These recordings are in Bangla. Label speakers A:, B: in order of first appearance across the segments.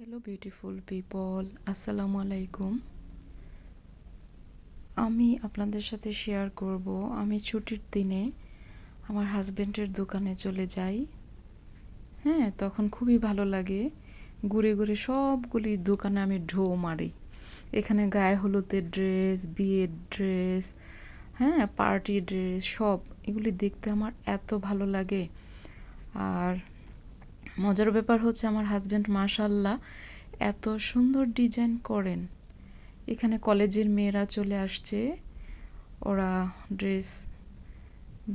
A: হ্যালো বিউটিফুল পিপল, আসসালামু আলাইকুম। আমি আপনাদের সাথে শেয়ার করব আমি ছুটির দিনে আমার হাজবেন্ডের দোকানে চলে যাই। হ্যাঁ, তখন খুবই ভালো লাগে। ঘুরে ঘুরে সবগুলি দোকানে আমি ঢো মারি। এখানে গায়ে হলুদের ড্রেস, বিয়ের ড্রেস, হ্যাঁ, পার্টি ড্রেস সব এগুলি দেখতে আমার এত ভালো লাগে। আর মজার ব্যাপার হচ্ছে আমার হাজবেন্ড মাশাআল্লাহ এত সুন্দর ডিজাইন করেন। এখানে কলেজের মেয়েরা চলে আসছে, ওরা ড্রেস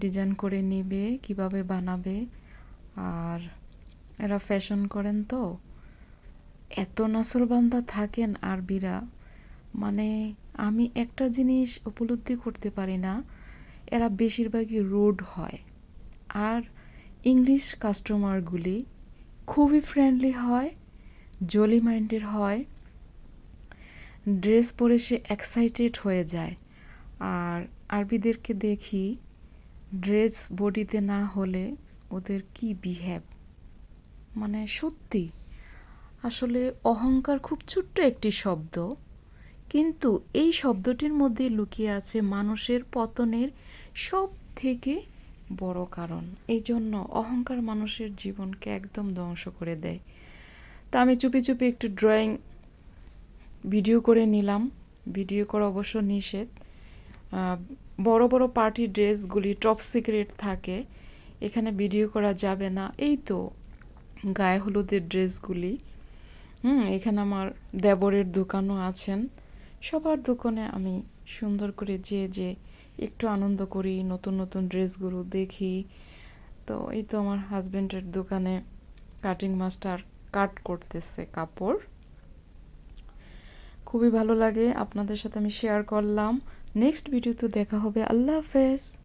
A: ডিজাইন করে নেবে, কিভাবে বানাবে। আর এরা ফ্যাশন করেন তো, এত নাসরবান্দা থাকেন আরবিরা, মানে আমি একটা জিনিস উপলব্ধি করতে পারি না, এরা বেশিরভাগই রুড হয়। আর ইংলিশ কাস্টমারগুলি খুবই ফ্রেন্ডলি হয়, জলি মাইন্ডের হয়। ড্রেস পরে সে এক্সাইটেড হয়ে যায়। আর আরবিদেরকে দেখি ড্রেস বডিতে না হলে ওদের কি বিহেভ, মানে সত্যি আসলে অহংকার খুব ছোট্ট একটি শব্দ, কিন্তু এই শব্দটির মধ্যে লুকিয়ে আছে মানুষের পতনের সব থেকে বড় কারণ। এই জন্য অহংকার মানুষের জীবনকে একদম ধ্বংস করে দেয়। তা আমি চুপি চুপি একটু ড্রয়িং ভিডিও করে নিলাম। ভিডিও করা অবশ্য নিষেধ। বড় বড় পার্টি ড্রেসগুলি টপ সিক্রেট থাকে, এখানে ভিডিও করা যাবে না। এই তো গায়ে হলুদের ড্রেসগুলি, এখানে আমার দেবরের দোকানও আছেন। সবার দোকানে আমি সুন্দর করে যে একটু আনন্দ করি, নতুন নতুন ড্রেসগুলো দেখি। তো এই তো আমার হাজব্যান্ডের দোকানে কাটিং মাস্টার কাট করতেছে কাপড়। খুবই ভালো লাগে, আপনাদের সাথে আমি শেয়ার করলাম। নেক্সট ভিডিওতে দেখা হবে। আল্লাহ হাফেজ।